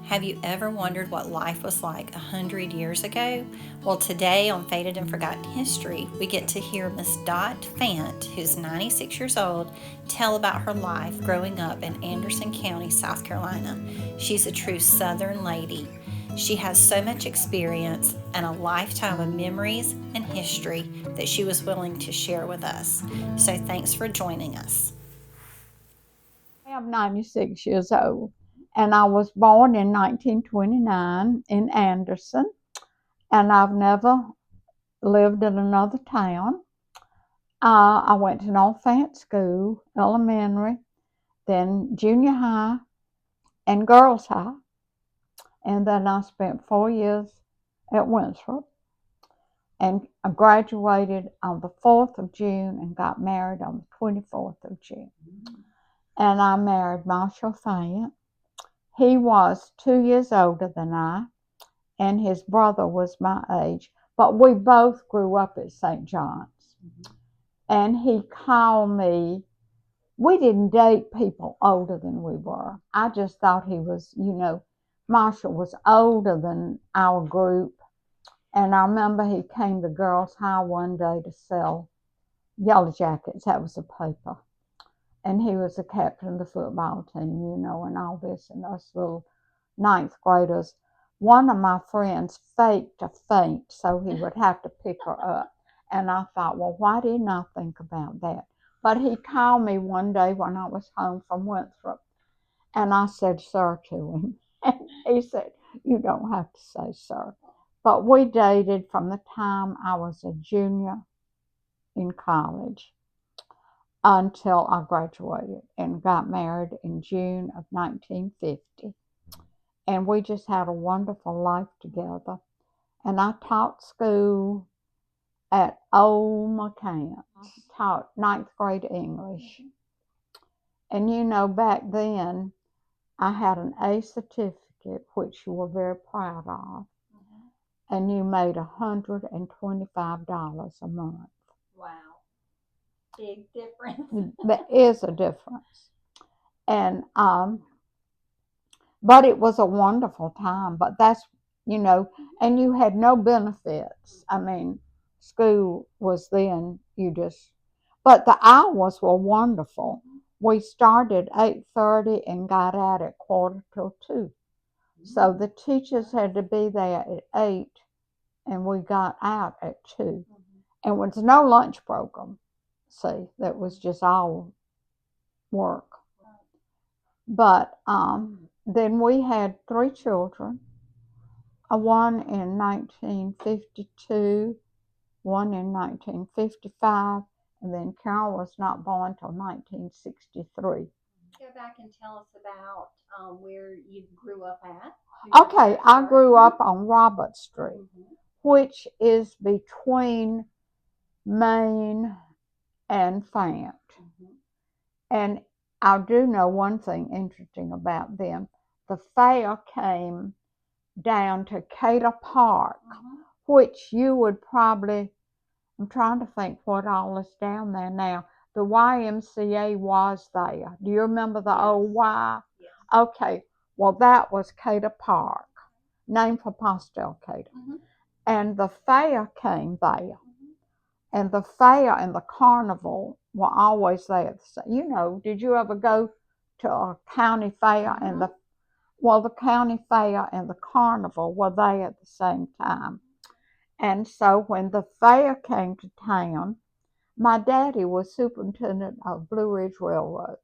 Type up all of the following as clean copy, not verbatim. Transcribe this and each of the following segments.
Have you ever wondered what life was like 100 years ago? Well, today on Faded and Forgotten History, we get to hear Miss Dot Fant, who's 96 years old, tell about her life growing up in Anderson County, South Carolina. She's a true Southern lady. She has so much experience and a lifetime of memories and history that she was willing to share with us. So thanks for joining us. I am 96 years old, and I was born in 1929 in Anderson, and I've never lived in another town. I went to Dot Fant School, elementary, then junior high and girls high, and then I spent 4 years at Winthrop, and I graduated on the 4th of June and got married on the 24th of June. And I married Marshall Fant. He was 2 years older than I, and his brother was my age, but we both grew up at St. John's. And he called me, we didn't date people older than we were. I just thought he was, Marshall was older than our group. And I remember he came to Girls High one day to sell Yellow Jackets. That was a paper. And he was the captain of the football team, and all this, and us little ninth graders. One of my friends faked a faint so he would have to pick her up. And I thought, well, why didn't I think about that? But he called me one day when I was home from Winthrop, and I said, sir, to him. And he said, you don't have to say sir. But we dated from the time I was a junior in college until I graduated and got married in June of 1950. And we just had a wonderful life together. And I taught school at Old McCants, taught ninth grade English. And back then I had an A certificate, which you were very proud of, and you made $125 a month. Wow. Big difference. There is a difference. And but it was a wonderful time. But that's, and you had no benefits. I mean, school was then, but the hours were wonderful. We started 8:30 and got out at 1:45. So the teachers had to be there at 8, and we got out at 2. And there was no lunch program. See, that was just all work. But then we had 3 children, one in 1952, one in 1955, and then Carol was not born till 1963. Go back and tell us about where you grew up at. Okay, I grew up on Robert Street, which is between Main and Fant. And I do know one thing interesting about them. The fair came down to Cater Park, which you would probably, I'm trying to think what all is down there now. The YMCA was there. Do you remember the old Y? Yes. Okay, well, that was Cater Park, named for Postel Cater. And the fair came there. And the fair and the carnival were always there. Did you ever go to a county fair and the county fair and the carnival were there at the same time. And so when the fair came to town, my daddy was superintendent of Blue Ridge Railroad.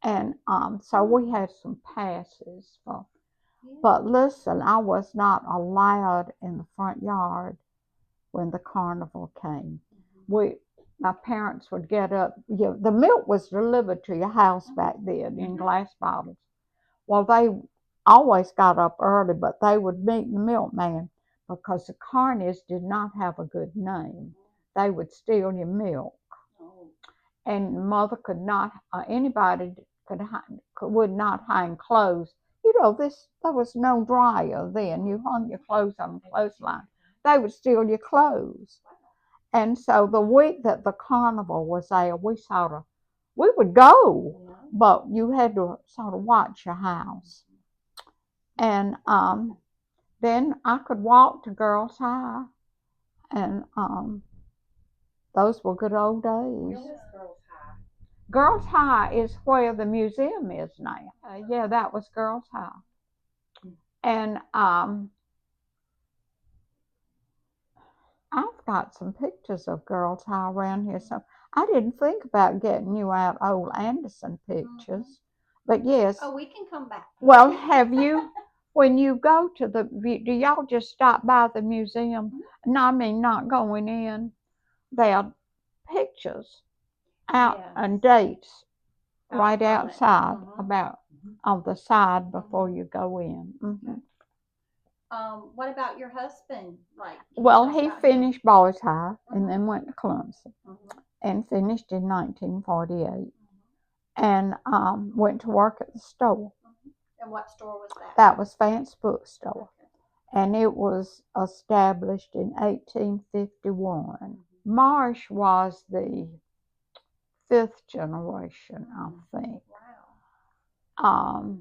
And so we had some passes for. But listen, I was not allowed in the front yard when the carnival came. My parents would get up. The milk was delivered to your house back then in glass bottles. Well, they always got up early, but they would meet the milkman because the carnies did not have a good name. They would steal your milk, and mother could not. Anybody would not hang clothes. There was no dryer then. You hung your clothes on the clothesline. They would steal your clothes. And so the week that the carnival was there, we would go, but you had to sort of watch your house. And then I could walk to Girls High, and those were good old days. Where was Girls High? Girls High is where the museum is now. Yeah, that was Girls High. And I've got some pictures of Girls High around here, so I didn't think about getting you out old Anderson pictures. But yes. Oh, we can come back. Well, have you, when you go to do y'all just stop by the museum? No, I mean not going in. There are pictures out and dates right outside, about on the side before you go in. What about your husband? Well, he finished Boys High and then went to Clemson and finished in 1948 and went to work at the store. And what store was that? That was Fant's Bookstore. And it was established in 1851. Marsh was the fifth generation, I think. Wow.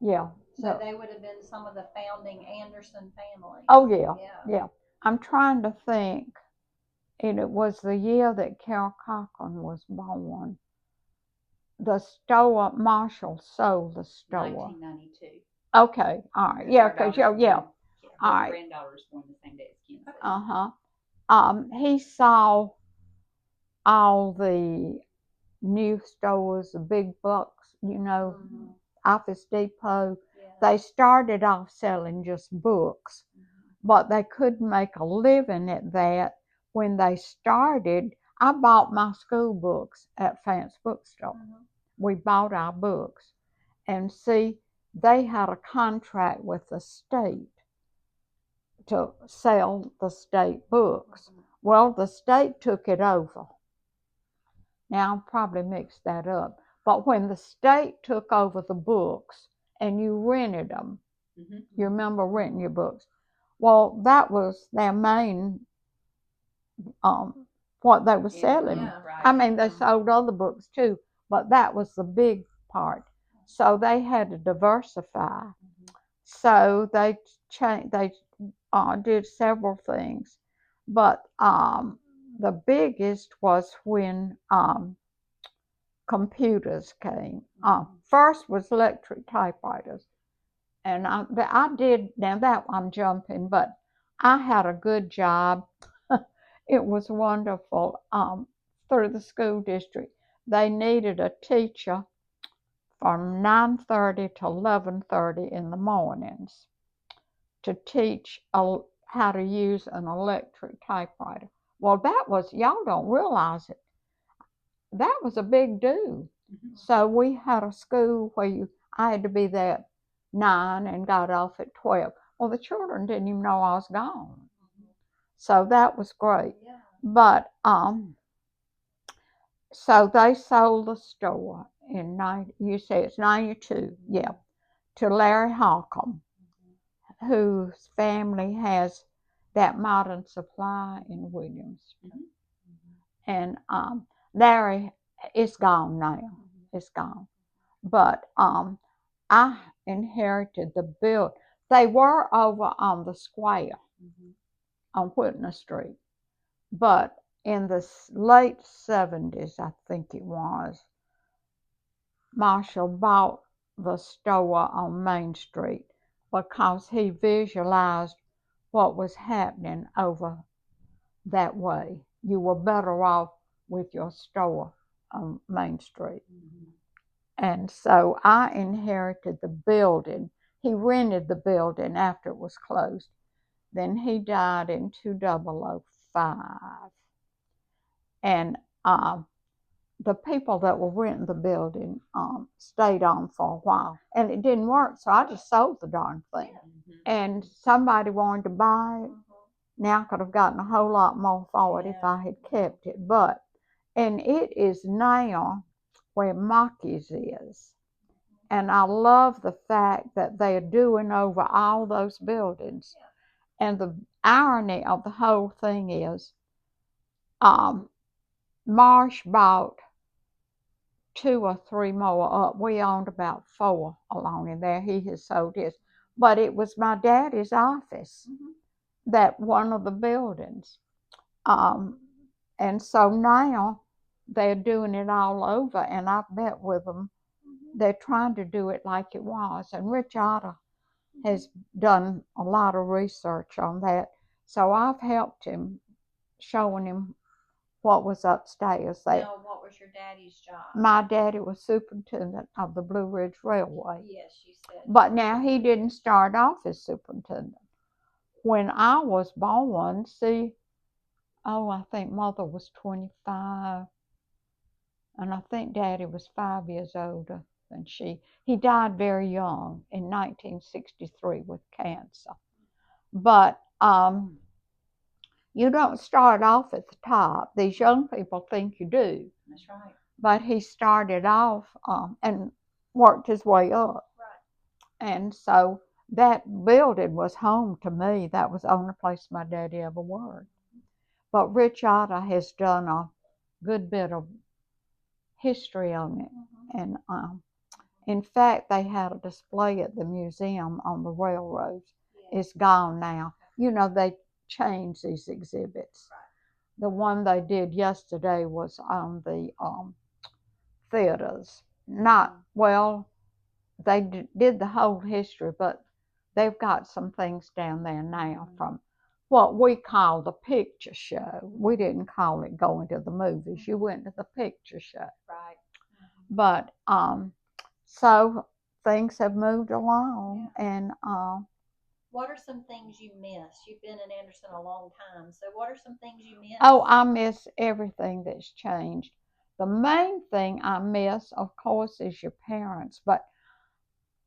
Yeah. So they would have been some of the founding Anderson family. Oh, yeah. I'm trying to think. And it was the year that Carol Cochran was born. The store, Marshall sold the store. 1992. Okay, all right. Yeah, because yeah. All right. My granddaughter was born the same day as Kenzie. He saw all the new stores, the big bucks, Office Depot. Yeah. They started off selling just books, but they couldn't make a living at that. When they started, I bought my school books at Fant's Bookstore. We bought our books. And see, they had a contract with the state to sell the state books. Well, the state took it over. Now, I probably mixed that up. But when the state took over the books and you rented them, you remember renting your books? Well, that was their main, what they were selling. Yeah, right. I mean, they sold other books too, but that was the big part. So they had to diversify. So they did several things, but the biggest was when computers came. First was electric typewriters, and I did. Now that I'm jumping, but I had a good job. It was wonderful. Through the school district, they needed a teacher from 9:30 to 11:30 in the mornings to teach how to use an electric typewriter. Well, that was, y'all don't realize it, that was a big do. So we had a school where I had to be there at 9 and got off at 12. Well, the children didn't even know I was gone. So that was great. Yeah. But so they sold the store in you say it's 92, yeah, to Larry Holcomb, whose family has that Modern Supply in Williamston. And Larry is gone now. It's gone. But I inherited the build. They were over on the square on Whitney Street. But in the late 70s, I think it was, Marshall bought the store on Main Street because he visualized what was happening over that way. You were better off with your store on Main Street. And so I inherited the building. He rented the building after it was closed. Then he died in 2005. And the people that were renting the building stayed on for a while. And it didn't work, so I just sold the darn thing. And somebody wanted to buy it. Now I could have gotten a whole lot more for it if I had kept it. And it is now where Mackey's is. And I love the fact that they are doing over all those buildings. And the irony of the whole thing is, Marsh bought 2 or 3 more up. We owned about 4 along in there. He has sold his. But it was my daddy's office, that one of the buildings. And so now they're doing it all over, and I've met with them. They're trying to do it like it was. And Rich Otter has done a lot of research on that. So I've helped him, showing him what was upstairs there. Now, what was your daddy's job? My daddy was superintendent of the Blue Ridge Railway. Yes, you said. But now he didn't start off as superintendent. When I was born, I think Mother was 25, and I think Daddy was 5 years older than she. He died very young in 1963 with cancer. But you don't start off at the top. These young people think you do. That's right. But he started off and worked his way up. Right. And so that building was home to me. That was the only place my daddy ever worked. But Rich Otter has done a good bit of history on it. And in fact, they had a display at the museum on the railroads. It's gone now. You know, they change these exhibits. The one they did yesterday was on the theaters. Not, well, they did the whole history, but they've got some things down there now from what we call the picture show. We didn't call it going to the movies. You went to the picture show. Right. But so things have moved along. And what are some things you miss? You've been in Anderson a long time, so what are some things you miss? Oh, I miss everything that's changed. The main thing I miss, of course, is your parents. But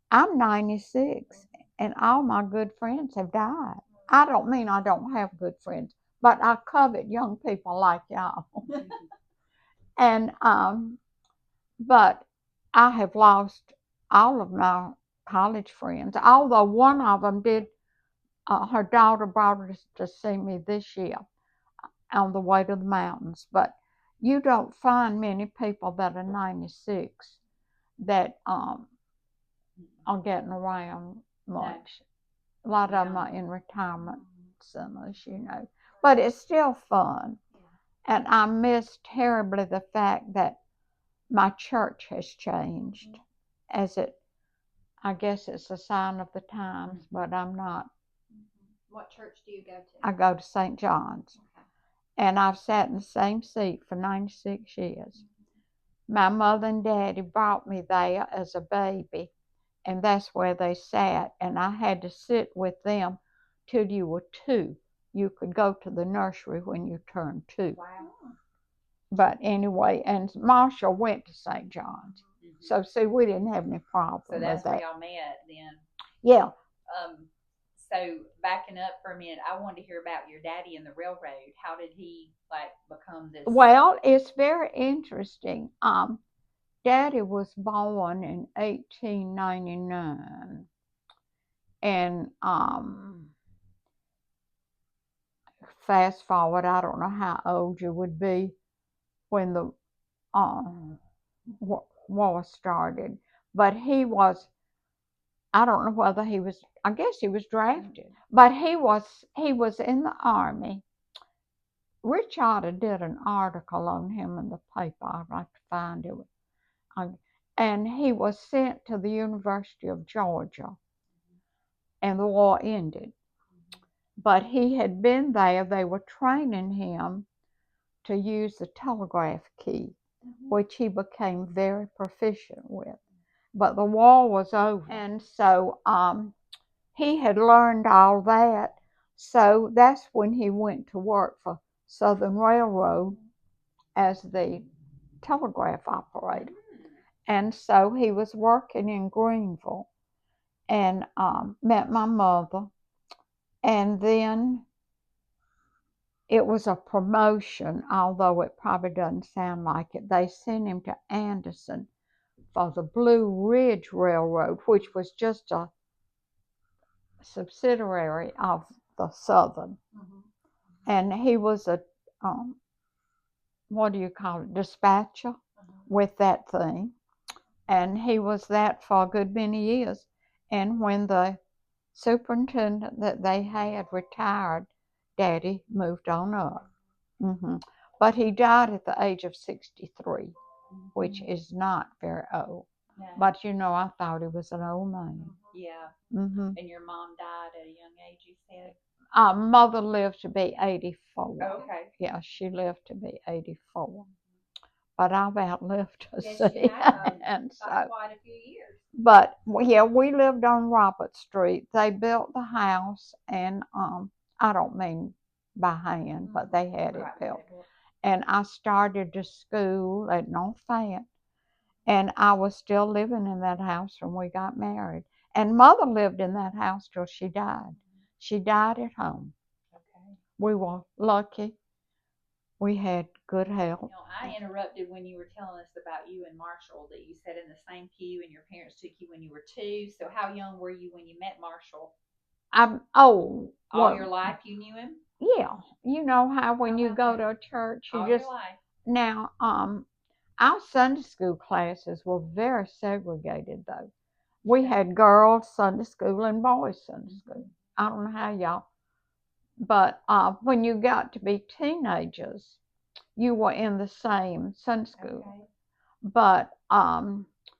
I'm 96, and all my good friends have died. I don't mean I don't have good friends, but I covet young people like y'all. And but I have lost all of my college friends, although one of them did. Her daughter brought her to see me this year on the way to the mountains. But you don't find many people that are 96 that are getting around much. A lot of them are in retirement centers, you know. But it's still fun. And I miss terribly the fact that my church has changed. I guess it's a sign of the times, but I'm not. What church do you go to? I go to St. John's. Okay. And I've sat in the same seat for 96 years. My mother and daddy brought me there as a baby, and that's where they sat. And I had to sit with them till you were 2. You could go to the nursery when you turned 2. Wow. But anyway, and Marshall went to St. John's. So, see, we didn't have any problem with that. So that's where y'all met then. Yeah. So backing up for a minute, I wanted to hear about your daddy and the railroad. How did he become this? Well, it's very interesting. Daddy was born in 1899, and fast forward, I don't know how old you would be when the war started, but he was. I don't know whether he was. I guess he was drafted, but he was in the army. Rich Otter did an article on him in the paper. I'd like to find it. And he was sent to the University of Georgia, and the war ended. But he had been there. They were training him to use the telegraph key, which he became very proficient with. But the war was over, and so he had learned all that. So that's when he went to work for Southern Railroad as the telegraph operator. And so he was working in Greenville, and met my mother. And then it was a promotion, although it probably doesn't sound like it. They sent him to Anderson for the Blue Ridge Railroad, which was just a subsidiary of the Southern. And he was a, what do you call it, dispatcher. with that thing. And he was that for a good many years. And when the superintendent that they had retired, Daddy moved on up. But he died at the age of 63, which is not very old. No. But you know, I thought he was an old man. Yeah. Mm-hmm. And your mom died at a young age, you said? Mother lived to be 84. Oh, okay. Yeah, she lived to be 84. But I've outlived her. Yes, See? you have. And so, quite a few years. but yeah, we lived on Robert Street. They built the house, and I don't mean by hand, but they had it built. And I started to school at Dot Fant, and I was still living in that house when we got married. And Mother lived in that house till she died. She died at home. Okay. We were lucky. We had good health. You know, I interrupted when you were telling us about you and Marshall, that you sat in the same pew and your parents took you when you were 2. So how young were you when you met Marshall? All your life you knew him? Yeah. You know how when you go to a church, you all just. Your life. Now, our Sunday school classes were very segregated, though. We had girls' Sunday school and boys' Sunday school. I don't know how y'all. But when you got to be teenagers, you were in the same Sunday school. Okay. But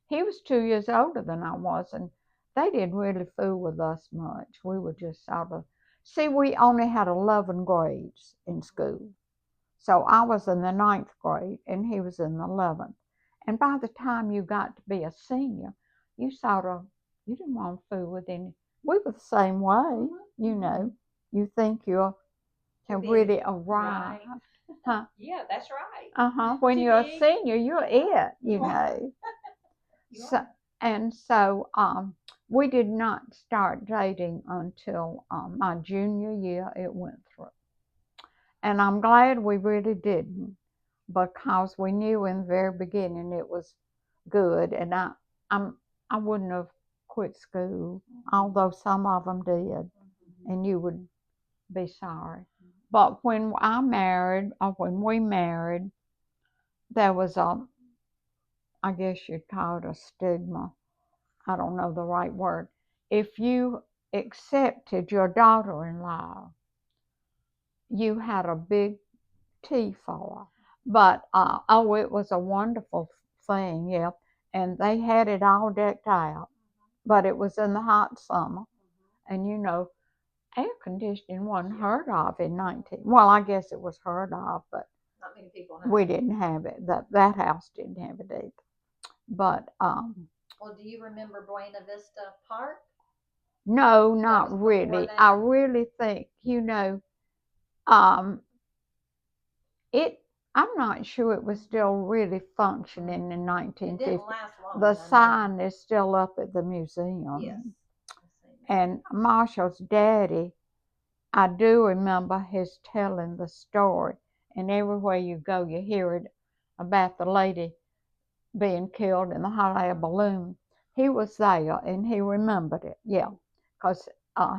he was 2 years older than I was, and they didn't really fool with us much. We were just sort of. See, we only had 11 grades in school. So I was in the 9th grade, and he was in the 11th. And by the time you got to be a senior, you you didn't want to fool with any. We were the same way, you know. You think you're have really arrived. Right. Huh? Yeah, that's right. When you're a senior, you're it, you know. So we did not start dating until my junior year it went through. And I'm glad we really didn't, because we knew in the very beginning it was good, and I wouldn't have quit school, although some of them did, and you would be sorry. But when I married, or when we married, there was I guess you'd call it a stigma. I don't know the right word. If you accepted your daughter-in-law, you had a big T for her. But it was a wonderful thing, yeah. And they had it all decked out, but it was in the hot summer, and you know, air conditioning wasn't heard of in 19. Well, I guess it was heard of, but not many people have. We didn't have it. That house didn't have it either. But well, do you remember Buena Vista Park? No, not really. I really think, you know, it. I'm not sure it was still really functioning in 1950. It didn't last long. The sign is still up at the museum. Yes. And Marshall's daddy, I do remember his telling the story. And everywhere you go, you hear it about the lady being killed in the hot air balloon. He was there and he remembered it, yeah, because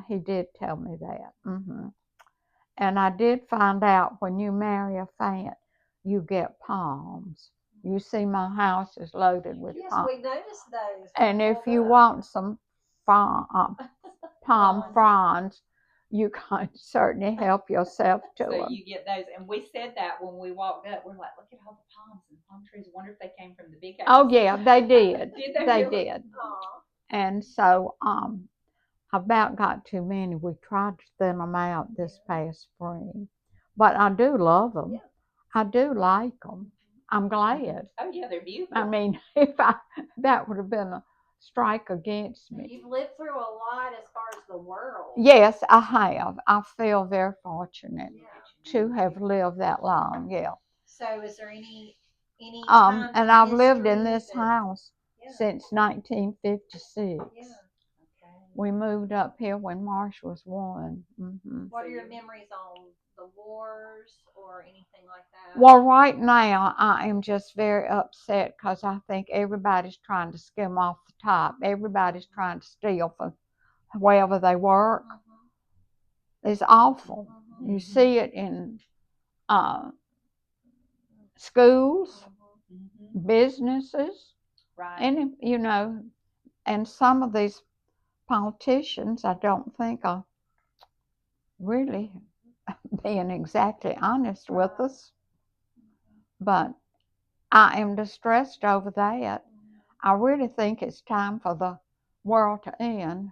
he did tell me that. And I did find out when you marry a Fant, you get palms. You see, my house is loaded with palms. Yes, we noticed those. And if you want some palm fronds, you can certainly help yourself to them. So you get those, and we said that when we walked up. We're like, look at all the palms and palm trees. Wonder if they came from the big house. Oh yeah, they did. They really? Did. Aww. And so I about got too many. We tried to thin them out this past spring, but I do love them. Yeah. I do like them. I'm glad. Oh yeah, they're beautiful. I mean, that would have been a strike against me. You've lived through a lot as far as the world. Yes, I have. I feel very fortunate to have lived that long. Yeah. So, is there any and I've lived in this house since 1956. Yeah. Okay. We moved up here when Marsh was 1. What are your memories on the wars or anything like that? Well, right now I am just very upset because I think everybody's trying to skim off the top. Everybody's trying to steal from wherever they work. It's awful. You see it in schools. businesses, Right. and and some of these politicians, I don't think are really being exactly honest with us. But I am distressed over that. I really think it's time for the world to end.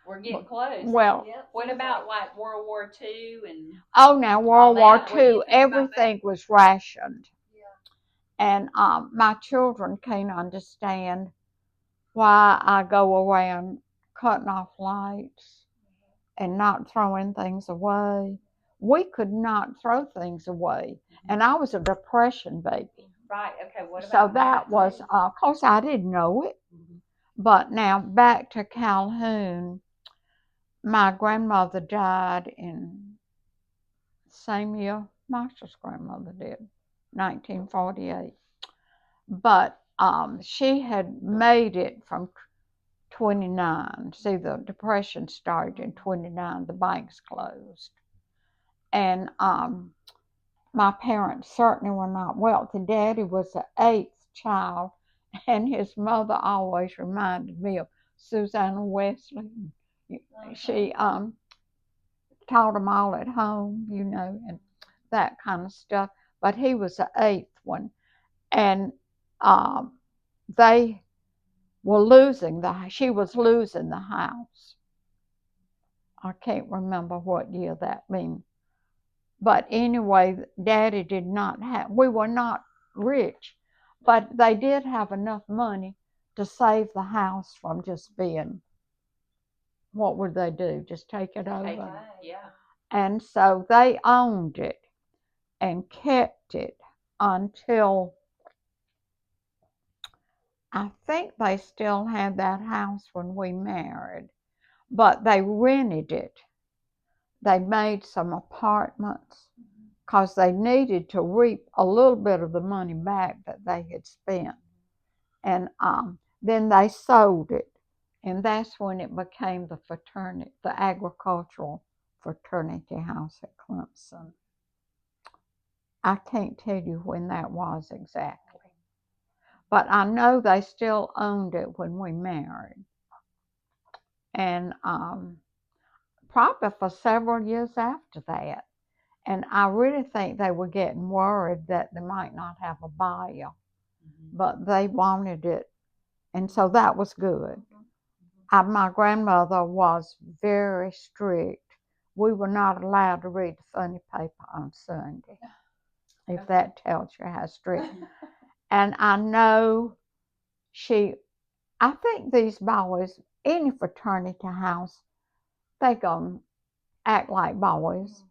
We're getting close. Well, What about like World War II and oh, now World War that? What do you II, think about that? everything was rationed, and my children can't understand why I go around cutting off lights and not throwing things away. We could not throw things away, and I was a depression baby. Right. Okay. What So about that was, of course, I didn't know it. But now back to Calhoun, my grandmother died in the same year Marshall's grandmother did, 1948. But she had made it from 29. See, the Depression started in 29. The banks closed. And my parents certainly were not wealthy. Daddy was the eighth child, and his mother always reminded me of Susanna Wesley. She taught them all at home, and that kind of stuff. But he was the eighth one, and they were losing she was losing the house. I can't remember what year that means. But anyway, Daddy did not have, we were not rich, but they did have enough money to save the house from just being, what would they do? Just take it over? Yeah. And so they owned it and kept it until, I think they still had that house when we married, but they rented it. They made some apartments because they needed to reap a little bit of the money back that they had spent. And then they sold it. And that's when it became the fraternity, the agricultural fraternity house at Clemson. I can't tell you when that was exactly. But I know they still owned it when we married. And probably for several years after that. And I really think they were getting worried that they might not have a buyer, but they wanted it. And so that was good. My grandmother was very strict. We were not allowed to read the funny paper on Sunday, if that tells you how strict. And I know I think these boys, any fraternity house, they gonna act like boys.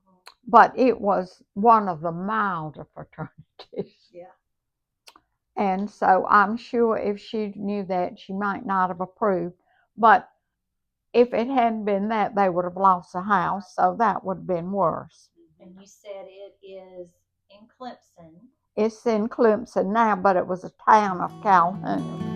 But it was one of the milder fraternities. Yeah. And so I'm sure if she knew that, she might not have approved. But if it hadn't been that, they would have lost the house, so that would have been worse. And you said it is in Clemson. It's in Clemson now, but it was a town of Calhoun.